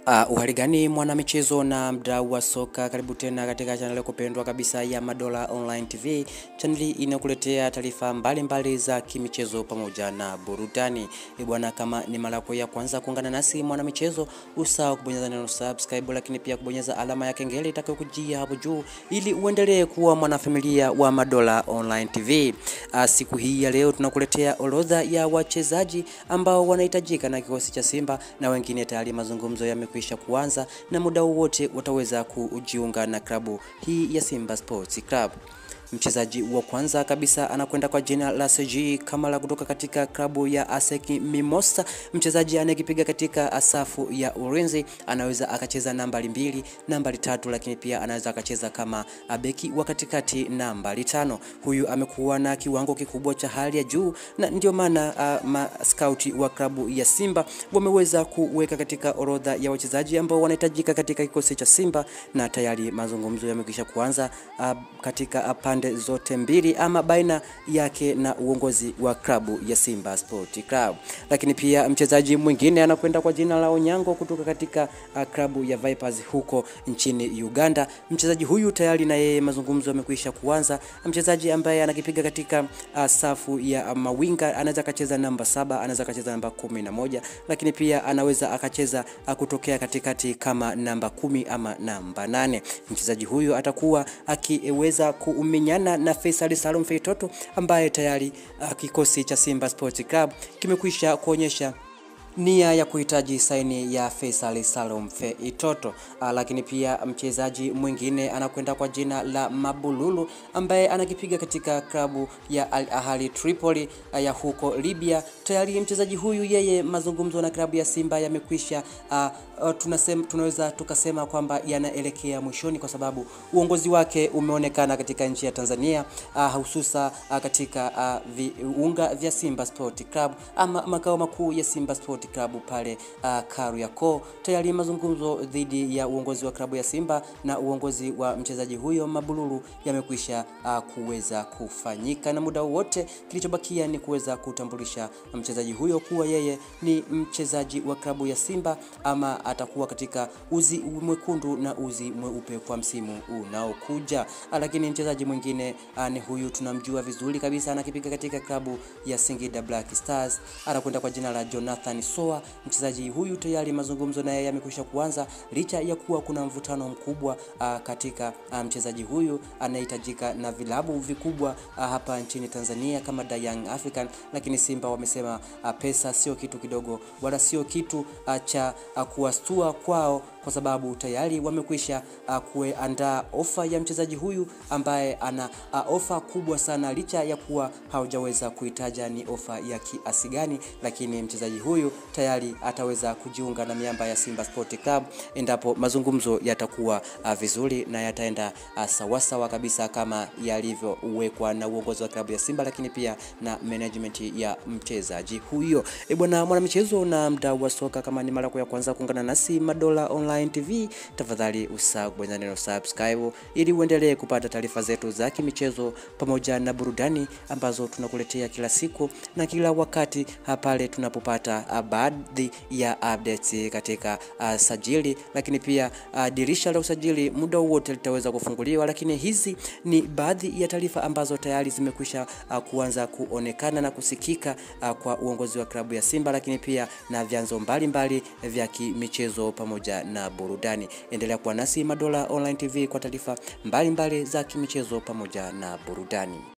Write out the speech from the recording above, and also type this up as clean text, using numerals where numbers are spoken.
Uhali gani mwana michezo na mdau wa soka, karibu tena katika channel kupendwa kabisa ya Madola Online TV. Channel inakuletea taarifa mbalimbali za kimichezo pamoja na burudani. Bwana, kama ni mara yako ya kwanza kuungana nasi mwana michezo, usahau kubonyeza neno subscribe, lakini pia kubonyeza alama ya kengele itakayokujia hapo juu ili uendelee kuwa mwanafamilia wa Madola Online TV. Siku hii ya leo tunakuletea orodha ya wachezaji ambao wanahitajika na kikosi cha Simba, na wengine tayari mazungumzo yamekwisha kuanza na muda wote wataweza kujiunga na klabu hii ya Simba Sports Club. Mchezaji wa kwanza kabisa anakwenda kwa jina la Serge Kamara kutoka katika klabu ya ASEC Mimosa. Mchezaji anayekipiga katika safu ya ulinzi, anaweza akacheza nambari 2, nambari 3, lakini pia anaweza akacheza kama beki wa katikati nambari 5. Huyu amekuwa na kiwango kikubwa cha hali ya juu, na ndio maana scout wa klabu ya Simba wameweza kuweka katika orodha ya wachezaji ambao wanahitajika katika kikosi cha Simba, na tayari mazungumzo yamekwisha kuanza katika pande zote mbili, ama baina yake na uongozi wa klabu ya Simba Sport Club. Lakini pia mchezaji mwingine anakwenda kwa jina la Onyango kutoka katika klabu ya Vipers huko nchini Uganda. Mchezaji huyu tayari na yeye mazungumzo yamekwisha kuanza. Mchezaji ambaye anakipiga katika safu ya mawinga, anaweza akacheza namba 7, anaweza akacheza namba 11, lakini pia anaweza akacheza kutokea katikati kama namba 10 ama namba 8. Mchezaji huyu atakuwa akiweza kuuminyana na Faisal Salum Feitoto, ambaye tayari kikosi cha Simba Sports Club kimekwisha kuonyesha nia ya kuhitaji saini ya Faisal Salum Feitoto. Lakini pia mchezaji mwingine anakwenda kwa jina la Mabululu, ambaye anakipiga katika klabu ya Al Ahly Tripoli ya huko Libya. Tayari mchezaji huyu yeye mazungumzo na klabu ya Simba yamekwisha, tunaweza tukasema kwamba yanaelekea mwishoni, kwa sababu uongozi wake umeonekana katika nchi ya Tanzania, hususa katika viunga vya Simba Sport Club ama makao makuu ya Simba Sport Club pale Kariakoo. Tayari mazungumzo dhidi ya uongozi wa klabu ya Simba na uongozi wa mchezaji huyo Mabululu yamekwisha kuweza kufanyika, na muda wote kilichobakia ni kuweza kutambulisha mchezaji huyo kuwa yeye ni mchezaji wa klabu ya Simba, ama atakuwa katika uzi mwekundu na uzi mweupe kwa msimu unaokuja. Lakini mchezaji mwingine ni huyu, tunamjua vizuri kabisa, anakipiga katika klabu ya Singida Black Stars, anakwenda kwa jina la Jonathan Soa. Mchezaji huyu tayari mazungumzo naye yamekwisha kuanza, licha ya kuwa kuna mvutano mkubwa katika mchezaji huyu anahitajika na vilabu vikubwa hapa nchini Tanzania kama Young African, lakini Simba wamesema pesa sio kitu kidogo wala sio kitu cha kuwastua kwao, kwa sababu tayari wamekwisha kuandaa ofa ya mchezaji huyu ambaye ana ofa kubwa sana, licha ya kuwa hawajaweza kuitaja ni ofa ya kiasi gani, lakini mchezaji huyu tayari ataweza kujiunga na miamba ya Simba Sport Club endapo mazungumzo yatakuwa vizuri na yataenda sawasawa kabisa kama yalivyowekwa na uongozi wa klabu ya Simba, lakini pia na management ya mchezaji huyo. Bwana mwana michezo na mdau wa soka, kama ni mara yako ya kwanza kuungana nasi Madola Online TV, tafadhali usahau kubonyeza neno subscribe ili uendelee kupata taarifa zetu za kimichezo pamoja na burudani ambazo tunakuletea kila siku na kila wakati pale tunapopata baadhi ya updates katika sajili, lakini pia dirisha la usajili muda wote litaweza kufunguliwa. Lakini hizi ni baadhi ya taarifa ambazo tayari zimekwisha kuanza kuonekana na kusikika kwa uongozi wa klabu ya Simba, lakini pia na vyanzo mbalimbali vya kimichezo pamoja na burudani. Endelea kuwa nasi Madola Online TV kwa taarifa mbalimbali za kimichezo pamoja na burudani.